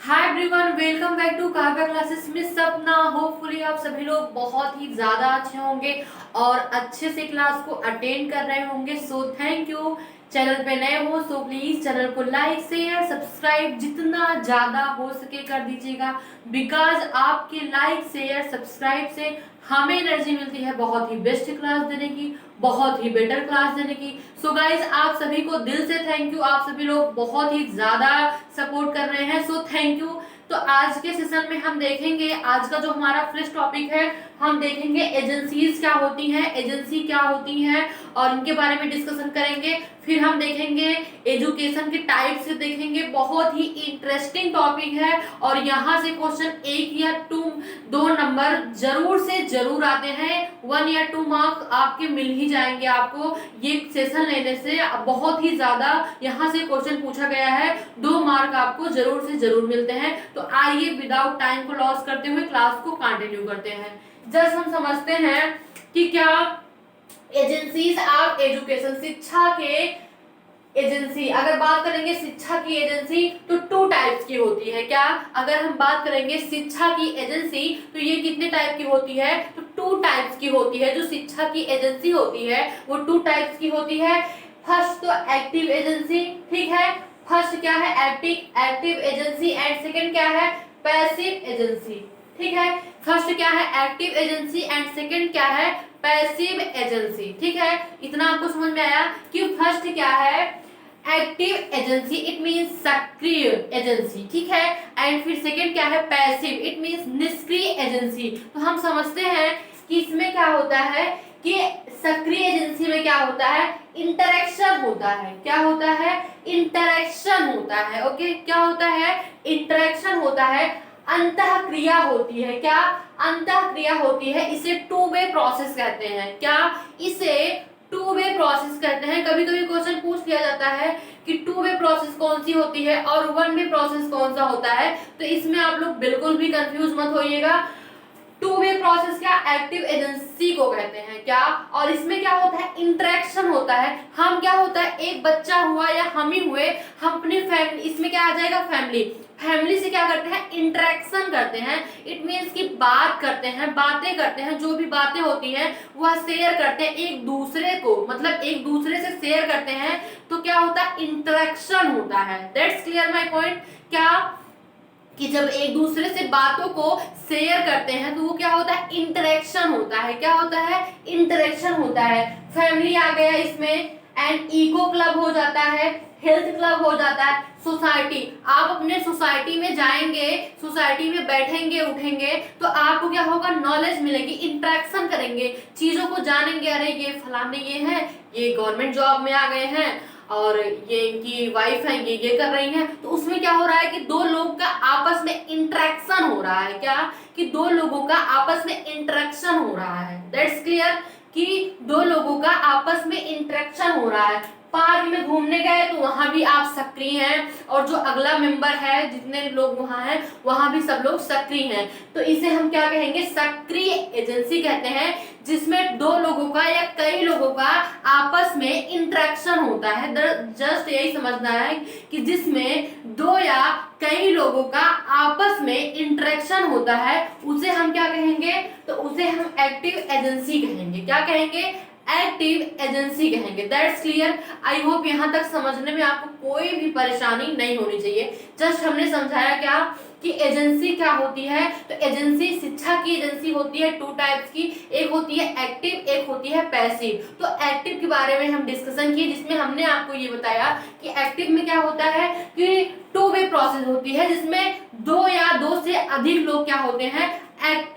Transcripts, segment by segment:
Hi everyone, welcome back to Kavya classes में Sapna. Hopefully आप सभी लोग बहुत ही ज्यादा अच्छे होंगे और अच्छे से क्लास को अटेंड कर रहे होंगे। So thank you. चैनल पे नए हो सो प्लीज चैनल को लाइक शेयर सब्सक्राइब जितना ज्यादा हो सके कर दीजिएगा, बिकॉज आपके लाइक शेयर सब्सक्राइब से हमें एनर्जी मिलती है बहुत ही बेस्ट क्लास देने की, बहुत ही बेटर क्लास देने की। सो गाइज आप सभी को दिल से थैंक यू। आप सभी लोग बहुत ही ज्यादा सपोर्ट कर रहे हैं, सो थैंक यू। तो आज के सेशन में हम देखेंगे, आज का जो हमारा फर्स्ट टॉपिक है, हम देखेंगे एजेंसीज क्या होती हैं, एजेंसी क्या होती हैं और इनके बारे में डिस्कशन करेंगे। फिर हम देखेंगे एजुकेशन के टाइप से, देखेंगे बहुत ही इंटरेस्टिंग टॉपिक है और यहाँ से क्वेश्चन एक या दो नंबर जरूर से जरूर आते हैं। 1 या 2 मार्क्स आपके मिल ही जाएंगे आपको ये सेशन लेने से। बहुत ही ज्यादा यहाँ से क्वेश्चन पूछा गया है, 2 मार्क आपको जरूर से जरूर मिलते हैं। तो आइए विदाउट टाइम को लॉस करते हुए क्लास को कंटिन्यू करते हैं। जस्ट हम समझते हैं कि क्या एजेंसीज ऑफ एजुकेशन, शिक्षा के एजेंसी। अगर बात करेंगे शिक्षा की एजेंसी तो 2 टाइप्स की होती है। क्या अगर हम बात करेंगे शिक्षा की एजेंसी तो ये कितने टाइप की होती है, तो 2 टाइप्स की होती है। जो शिक्षा की एजेंसी होती है वो 2 टाइप्स की होती है। फर्स्ट तो एक्टिव एजेंसी, ठीक है। फर्स्ट क्या है, एक्टिव एजेंसी एंड सेकंड क्या है, पैसिव एजेंसी, ठीक है। फर्स्ट क्या है, एक्टिव एजेंसी एंड सेकंड क्या है, पैसिव एजेंसी, ठीक है। इतना आपको समझ में आया कि फर्स्ट क्या है, एक्टिव एजेंसी, इट मींस सक्रिय एजेंसी, ठीक है। एंड फिर सेकंड क्या है, पैसिव, इट मींस निष्क्रिय एजेंसी। तो हम समझते हैं कि इसमें क्या होता है कि सक्रिय एजेंसी में क्या होता है, इंटरेक्शन होता है। क्या होता है, इंटरेक्शन होता है। ओके, क्या होता है, इंटरेक्शन होता है, अंतःक्रिया होती है। क्या अंतःक्रिया होती है, इसे 2 वे प्रोसेस कहते हैं। क्या इसे 2 वे प्रोसेस कहते हैं। कभी कभी क्वेश्चन पूछ लिया जाता है कि 2 वे प्रोसेस कौन सी होती है और 1 वे प्रोसेस कौन सा होता है, तो इसमें आप लोग बिल्कुल भी कंफ्यूज मत होइएगा। 2 वे प्रोसेस क्या एक्टिव एजेंसी को कहते हैं। क्या, और इसमें क्या होता है, इंटरेक्शन होता है। हम क्या होता है, एक बच्चा हुआ या हम ही हुए, हम अपनी फैमिली, इसमें क्या आ जाएगा, फैमिली से क्या करते हैं, इंटरेक्शन करते हैं। इट मींस कि बात करते हैं, बातें करते हैं, जो भी बातें होती हैं वह शेयर करते हैं एक दूसरे को, मतलब एक दूसरे से शेयर करते हैं। तो क्या होता है, इंटरेक्शन होता है। That's clear my point. क्या कि जब एक दूसरे से बातों को शेयर करते हैं तो वो क्या होता है, इंटरेक्शन होता है। क्या होता है, इंटरेक्शन होता है। फैमिली आ गया इसमें, एंड इको क्लब हो जाता है, हेल्थ क्लब हो जाता है, सोसाइटी। आप अपने सोसाइटी में जाएंगे, सोसाइटी में बैठेंगे उठेंगे तो आपको क्या होगा, नॉलेज मिलेगी, इंटरेक्शन करेंगे, चीजों को जानेंगे। अरे ये फलाने ये है, ये गवर्नमेंट जॉब में आ गए हैं और ये इनकी वाइफ है, ये कर रही हैं। तो उसमें क्या हो रहा है कि 2 लोगों का आपस में इंटरेक्शन हो रहा है। क्या कि 2 लोगों का आपस में इंटरेक्शन हो रहा है। दैट्स क्लियर कि 2 लोगों का आपस में इंटरेक्शन हो रहा है। पार्क में घूमने गए तो वहां भी आप सक्रिय हैं और जो अगला मेंबर है, जितने लोग वहां हैं वहां भी सब लोग सक्रिय हैं। तो इसे हम क्या कहेंगे, सक्रिय एजेंसी कहते हैं, जिसमें 2 लोगों का या कई लोगों का आपस में इंटरेक्शन होता है। जस्ट यही समझना है कि जिसमें 2 या कई लोगों का आपस में इंटरेक्शन होता है उसे हम क्या कहेंगे, तो उसे हम एक्टिव एजेंसी कहेंगे। क्या कहेंगे, एक्टिव एजेंसी कहेंगे। That's clear. आई होप यहाँ तक समझने में आपको कोई भी परेशानी नहीं होनी चाहिए। जस्ट हमने समझाया क्या कि एजेंसी क्या होती है। तो एजेंसी, शिक्षा की एजेंसी होती है 2 टाइप्स की, एक होती है एक्टिव, एक होती है पैसिव। तो एक्टिव के बारे में हम डिस्कशन किए, जिसमें हमने आपको ये बताया कि एक्टिव में क्या होता है कि 2 वे प्रोसेस होती है, जिसमें 2 या 2 से अधिक लोग क्या होते हैं,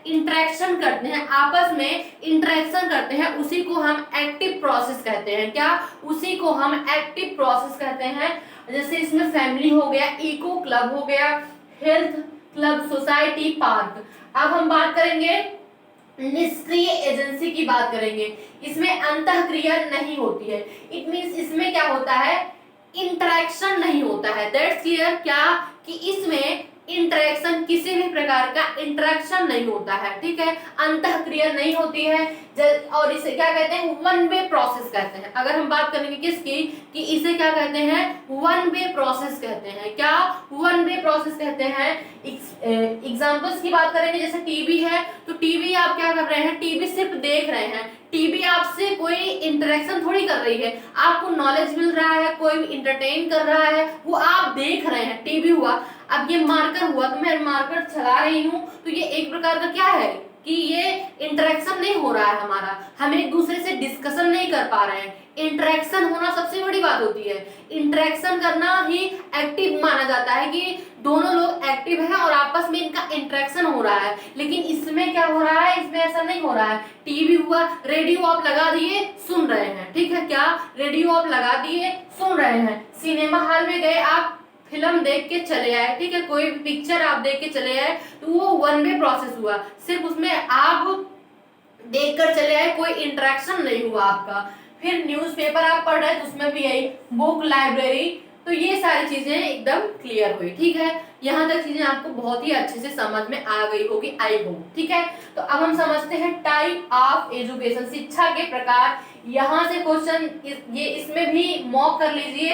इंटरेक्शन करते हैं, आपस में इंटरेक्शन करते हैं। उसी को हम एक्टिव प्रोसेस कहते हैं। क्या, उसी को हम एक्टिव प्रोसेस कहते हैं। जैसे इसमें फैमिली हो गया, इको क्लब हो गया, हेल्थ क्लब, सोसाइटी, पार्क। अब हम बात करेंगे निष्क्रिय एजेंसी की, बात करेंगे। इसमें अंतःक्रिया नहीं होती है। इट मींस इसमें क्या होता है, इंटरेक्शन नहीं होता है। That's clear. क्या कि इसमें इंटरेक्शन, किसी भी प्रकार का इंटरेक्शन नहीं होता है, ठीक है, अंतःक्रिया नहीं होती है। और इसे क्या कहते हैं, वन वे प्रोसेस कहते हैं। अगर हम बात करेंगे किसकी, कि इसे क्या कहते हैं, वन वे प्रोसेस कहते हैं। क्या, वन वे प्रोसेस कहते हैं। एग्जांपल्स की बात करेंगे, जैसे टीवी है, तो टीवी आप क्या कर रहे हैं, टीवी सिर्फ देख रहे हैं, टीवी आपसे कोई इंटरेक्शन थोड़ी कर रही है, आपको नॉलेज मिल रहा है, कोई इंटरटेन कर रहा है, वो आप देख रहे हैं, टीवी हुआ। अब ये मार्कर हुआ, तो मैं मार्कर चला रही हूँ, तो ये एक प्रकार का क्या है कि ये इंटरेक्शन नहीं हो रहा है हमारा, हम एक दूसरे से डिस्कशन नहीं कर पा रहे हैं। इंटरेक्शन होना सबसे बड़ी बात होती है, इंटरेक्शन करना ही एक्टिव माना जाता है, कि दोनों लोग एक्टिव हैं और आपस में इनका इंटरेक्शन हो रहा है। लेकिन इसमें क्या हो रहा है, इसमें ऐसा नहीं हो रहा है। टीवी हुआ, रेडियो आप लगा दिए, सुन रहे हैं, ठीक है, क्या, रेडियो आप लगा दिए, सुन रहे हैं। सिनेमा हॉल में गए, आप फिल्म देख के चले आए, ठीक है, कोई पिक्चर आप देख के चले आए, तो वो वन वे प्रोसेस हुआ, सिर्फ उसमें आप देखकर चले आए, कोई इंटरेक्शन नहीं हुआ आपका। फिर न्यूज़पेपर आप पढ़ रहे हैं, तो उसमें भी यही, बुक, लाइब्रेरी, तो ये सारी चीजें एकदम क्लियर हुई, ठीक है। यहाँ तक चीजें आपको बहुत ही अच्छे से समझ में आ गई होगी, आई होप, ठीक है। तो अब हम समझते हैं टाइप ऑफ एजुकेशन, शिक्षा के प्रकार। यहाँ से क्वेश्चन ये इसमें भी मॉक कर लीजिए,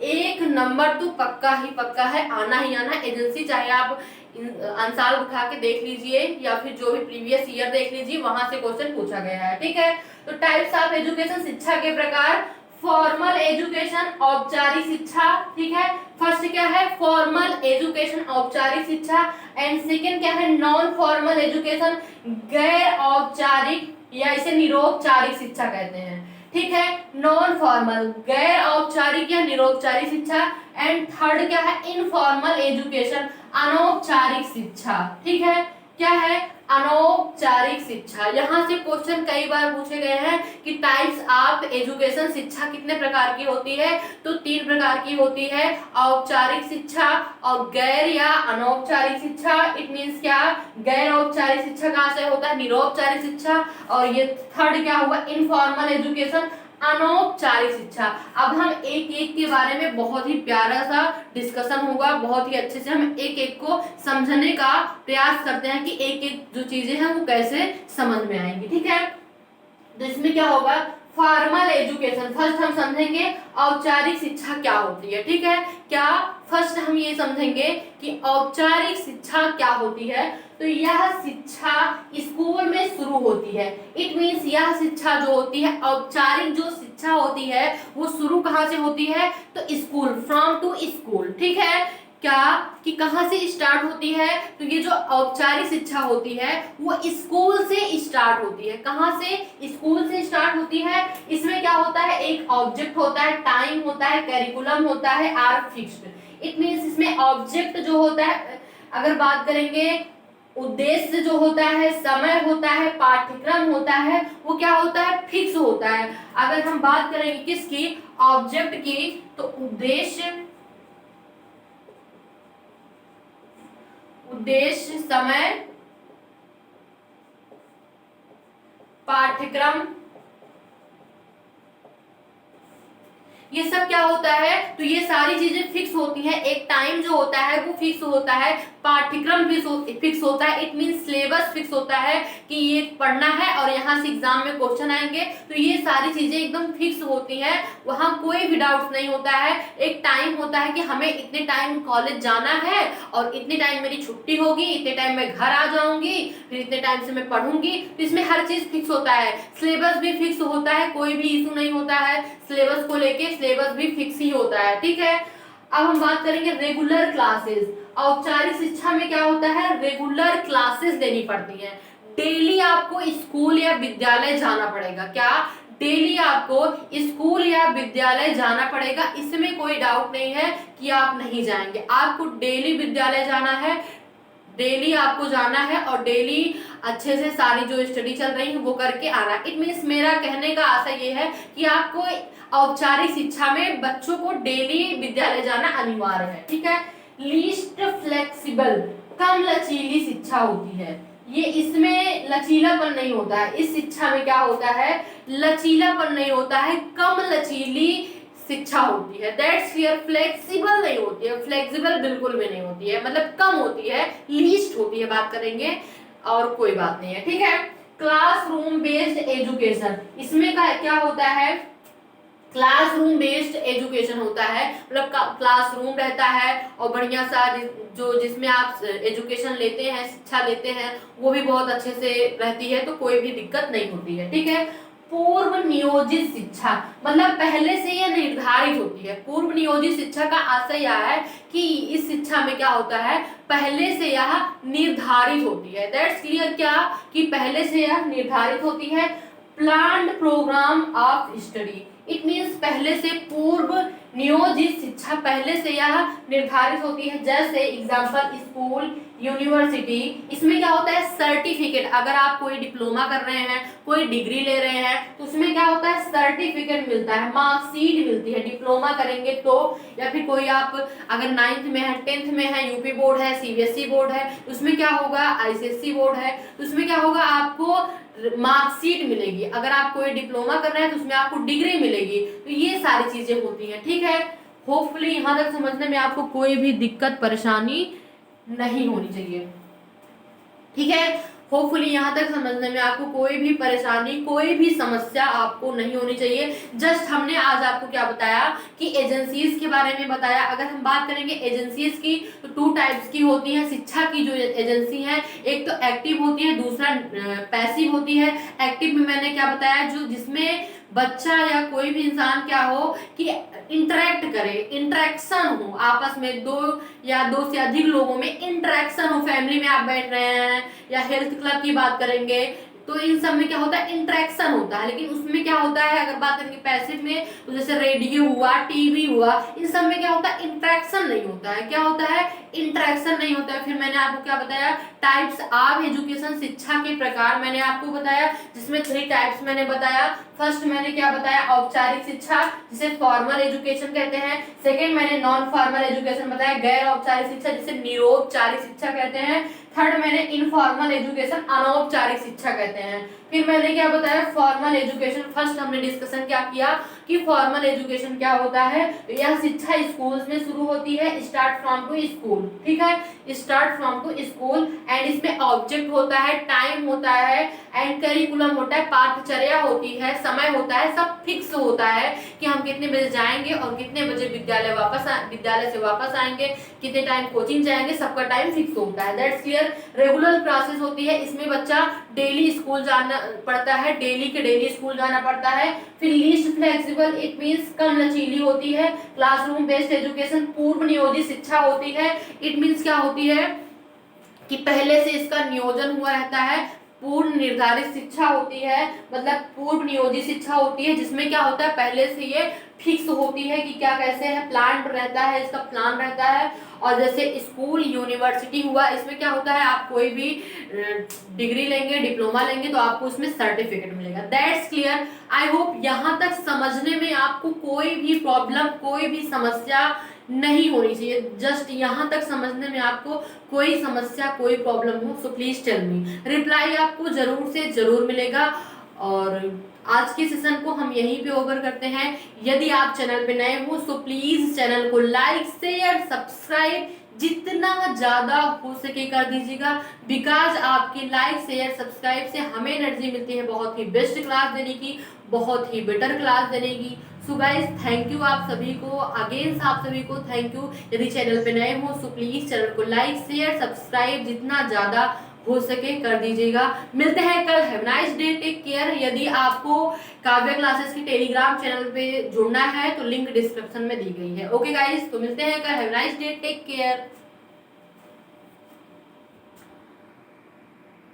1 नंबर तो पक्का ही पक्का है, आना ही आना। एजेंसी चाहे आप अंसाल उठा के देख लीजिए या फिर जो भी प्रीवियस ईयर देख लीजिए, वहां से क्वेश्चन पूछा गया है, ठीक है। तो टाइप्स ऑफ एजुकेशन, शिक्षा के प्रकार। फॉर्मल एजुकेशन, औपचारिक शिक्षा, ठीक है। फर्स्ट क्या है, फॉर्मल एजुकेशन, औपचारिक शिक्षा। एंड सेकंड क्या है, नॉन फॉर्मल एजुकेशन, गैर औपचारिक या इसे निरौपचारिक शिक्षा कहते हैं, ठीक है। नॉन फॉर्मल, गैर औपचारिक या निरौपचारिक शिक्षा। एंड थर्ड क्या है, इनफॉर्मल एजुकेशन, अनौपचारिक शिक्षा, ठीक है। क्या है, अनौपचारिक शिक्षा। यहाँ से क्वेश्चन कई बार पूछे गए हैं कि टाइप्स ऑफ एजुकेशन, शिक्षा कितने प्रकार की होती है, तो 3 प्रकार की होती है, औपचारिक शिक्षा और गैर या अनौपचारिक शिक्षा। इट मींस क्या, गैर औपचारिक शिक्षा कहाँ से होता है, निरौपचारिक शिक्षा। और ये थर्ड क्या हुआ, इनफॉर्मल एजुकेशन, अनौपचारिक शिक्षा। अब हम एक एक के बारे में बहुत ही प्यारा सा डिस्कशन होगा, बहुत ही अच्छे से हम एक एक को समझने का प्रयास करते हैं कि एक एक जो चीजें हैं वो कैसे समझ में आएंगी, ठीक है। तो इसमें क्या होगा, फॉर्मल एजुकेशन, फर्स्ट हम समझेंगे औपचारिक शिक्षा क्या होती है, ठीक है। क्या, फर्स्ट हम ये समझेंगे कि औपचारिक शिक्षा क्या होती है। तो यह शिक्षा स्कूल में शुरू होती है। इट मींस यह शिक्षा जो होती है, औपचारिक जो शिक्षा होती है, वो शुरू कहाँ से होती है, तो स्कूल, फ्रॉम टू स्कूल, ठीक है। क्या, कि कहाँ से स्टार्ट होती है, तो ये जो औपचारिक शिक्षा होती है वो स्कूल से स्टार्ट होती है। कहाँ से, स्कूल से स्टार्ट होती है। इसमें क्या होता है, एक ऑब्जेक्ट होता है, टाइम होता है, करिकुलम होता है, आर फिक्स्ड। इट मींस इसमें ऑब्जेक्ट जो होता है, अगर बात करेंगे उद्देश्य जो होता है, समय होता है, पाठ्यक्रम होता है, वो क्या होता है, फिक्स होता है। अगर हम बात करेंगे किसकी, ऑब्जेक्ट की, तो उद्देश्य, समय, पाठ्यक्रम, ये सब क्या होता है, तो ये सारी चीजें फिक्स होती हैं। एक टाइम जो होता है वो फिक्स होता है, पाठ्यक्रम फिक्स होता है, इट मीन सिलेबस फिक्स होता है कि ये पढ़ना है और यहाँ से एग्जाम में क्वेश्चन आएंगे। तो ये सारी चीजें एकदम फिक्स होती हैं, वहाँ कोई भी डाउट नहीं होता है। एक टाइम होता है कि हमें इतने टाइम कॉलेज जाना है और इतने टाइम मेरी छुट्टी होगी, इतने टाइम मैं घर आ जाऊंगी, फिर इतने टाइम से मैं पढ़ूंगी। तो इसमें हर चीज फिक्स होता है, सिलेबस भी फिक्स होता है, कोई भी इशू नहीं होता है सिलेबस को लेके, सिलेबस भी फिक्स ही होता है, ठीक है। अब हम बात करेंगे रेगुलर क्लासेस। औपचारिक शिक्षा में क्या होता है, रेगुलर क्लासेस देनी पड़ती है। डेली आपको स्कूल या विद्यालय जाना पड़ेगा। क्या, डेली आपको स्कूल या विद्यालय जाना पड़ेगा, इसमें कोई डाउट नहीं है कि आप नहीं जाएंगे। आपको डेली विद्यालय जाना है, डेली आपको जाना है और डेली अच्छे से सारी जो स्टडी चल रही है वो करके आना। इट मीन्स मेरा कहने का आशय ये है कि आपको औपचारिक शिक्षा में बच्चों को डेली विद्यालय जाना अनिवार्य है, ठीक है। लीस्ट फ्लेक्सिबल, कम लचीली शिक्षा होती है। ये इसमें लचीलापन नहीं होता है, इस शिक्षा में क्या होता है, लचीलापन नहीं होता है, कम लचीली शिक्षा होती है। That's clear. फ्लेक्सिबल नहीं होती है, फ्लेक्सिबल बिल्कुल भी नहीं होती है, मतलब कम होती है, लीस्ट होती है, बात करेंगे और कोई बात नहीं है, ठीक है। क्लासरूम बेस्ड एजुकेशन, इसमें क्या होता है, क्लासरूम बेस्ड एजुकेशन होता है, मतलब क्लासरूम रहता है और बढ़िया सा जो जिसमें आप एजुकेशन लेते हैं, शिक्षा लेते हैं, वो भी बहुत अच्छे से रहती है, तो कोई भी दिक्कत नहीं होती है, ठीक है। पूर्व नियोजित शिक्षा, मतलब पहले से यह निर्धारित होती है। पूर्व नियोजित शिक्षा का आशय यह है कि इस शिक्षा में क्या होता है, पहले से यह निर्धारित होती है। दैट्स क्लियर, क्या कि पहले से यह निर्धारित होती है। Planned programme of study, it means पहले से पूर्व नियोजित शिक्षा पहले से यह निर्धारित होती है। जैसे एग्जांपल स्कूल, यूनिवर्सिटी, इसमें क्या होता है, सर्टिफिकेट। अगर आप कोई डिप्लोमा कर रहे हैं, कोई डिग्री ले रहे हैं, तो उसमें क्या होता है, सर्टिफिकेट मिलता है, मार्कशीट मिलती है। डिप्लोमा करेंगे तो, या फिर कोई आप अगर 9th में है, 10th में है, यूपी बोर्ड है, सीबीएसई बोर्ड है, उसमें क्या होगा, आईसीएसई बोर्ड है, तो उसमें क्या होगा, आपको मार्कशीट मिलेगी। अगर आप कोई डिप्लोमा कर रहे हैं तो उसमें आपको डिग्री मिलेगी। तो ये सारी चीजें होती हैं, ठीक है। होपफुली यहां तक समझने में आपको कोई भी दिक्कत परेशानी नहीं होनी चाहिए, ठीक है। होपफुली यहाँ तक समझने में आपको कोई भी परेशानी, कोई भी समस्या आपको नहीं होनी चाहिए। जस्ट हमने आज आपको क्या बताया कि एजेंसीज के बारे में बताया। अगर हम बात करेंगे एजेंसीज की, तो 2 टाइप्स की होती है शिक्षा की जो एजेंसी है, एक तो एक्टिव होती है, दूसरा पैसिव होती है। एक्टिव में मैंने क्या बताया, जो जिसमें बच्चा या कोई भी इंसान क्या हो कि इंटरेक्ट करे, इंटरेक्शन हो आपस में, 2 या 2 से अधिक लोगों में इंटरेक्शन हो। फैमिली में आप बैठ रहे हैं या हेल्थ क्लब की बात करेंगे, तो इन सब में क्या होता है, इंटरेक्शन होता है। लेकिन उसमें क्या होता है, अगर बात करेंगे पैसिव में, तो जैसे रेडियो हुआ, टीवी हुआ, इन सब में क्या होता है, इंटरेक्शन नहीं होता है। क्या होता है, इंटरेक्शन नहीं होता है। फिर मैंने आपको क्या बताया, टाइप्स ऑफ एजुकेशन, शिक्षा के प्रकार मैंने आपको बताया, जिसमें 3 टाइप्स मैंने बताया। फर्स्ट मैंने क्या बताया, औपचारिक शिक्षा, जिसे फॉर्मल एजुकेशन कहते हैं। सेकंड मैंने नॉन फॉर्मल एजुकेशन बताया, गैर औपचारिक शिक्षा, जिसे निरौपचारिक शिक्षा कहते हैं। थर्ड मैंने इनफॉर्मल एजुकेशन, अनौपचारिक शिक्षा कहते हैं। फिर मैंने क्या बताया, फॉर्मल एजुकेशन। फर्स्ट हमने डिस्कशन क्या किया कि फॉर्मल एजुकेशन क्या होता है, यह शिक्षा स्कूल्स में शुरू होती है, स्टार्ट फ्रॉम टू स्कूल, ठीक है, start from to school. And इसमें ऑब्जेक्ट होता है, टाइम होता है, एंड करिकुलम होता है, पाठचर्या होती है, समय होता है, सब फिक्स होता है कि हम कितने बजे जाएंगे और कितने बजे विद्यालय से वापस आएंगे, कितने टाइम कोचिंग जाएंगे, सबका टाइम फिक्स होता है। That's clear. रेगुलर क्लासेस होती है, इसमें बच्चा डेली स्कूल जाना पड़ता है, डेली के डेली स्कूल जाना पड़ता है। फिर लीस्ट फ्लेक्सिबल, इट मींस कम लचीली होती है। क्लासरूम बेस्ड एजुकेशन, पूर्व नियोजित शिक्षा होती है। इट मींस क्या होती है कि पहले से इसका नियोजन हुआ रहता है। पूर्व निर्धारित शिक्षा होती है, मतलब पूर्व नियोजित शिक्षा होती है, जिसमें क्या होता है, पहले से ये फिक्स होती है कि क्या कैसे है, प्लान रहता है, इसका प्लान रहता है। और जैसे स्कूल, यूनिवर्सिटी हुआ, इसमें क्या होता है, आप कोई भी डिग्री लेंगे, डिप्लोमा लेंगे, तो आपको उसमें सर्टिफिकेट मिलेगा। That's clear. आई होप यहाँ तक समझने में आपको कोई भी प्रॉब्लम, कोई भी समस्या नहीं होनी चाहिए। जस्ट यहाँ तक समझने में आपको कोई समस्या, कोई प्रॉब्लम हो, so please tell me. Reply आपको जरूर से जरूर मिलेगा। और आज के सेशन को हम यहीं पे ओवर करते हैं। यदि आप चैनल पे नए हो तो प्लीज चैनल को लाइक, शेयर, सब्सक्राइब जितना ज्यादा हो सके कर दीजिएगा, बिकॉज आपके लाइक, शेयर, सब्सक्राइब से हमें एनर्जी मिलती है बहुत ही बेस्ट क्लास देने की, बहुत ही बेटर क्लास देने की। सो गाइस, थैंक यू आप सभी को, अगेंस्ट आप सभी को थैंक यू। यदि चैनल पे नए हो तो प्लीज चैनल को लाइक, शेयर, सब्सक्राइब जितना ज्यादा हो सके कर दीजिएगा। मिलते हैं कल। Have nice day, take care. यदि आपको काव्य क्लासेस की टेलीग्राम चैनल पे जुड़ना है तो लिंक डिस्क्रिप्शन में दी गई है। ओके गाइस, तो मिलते हैं कल। Have nice day, take care.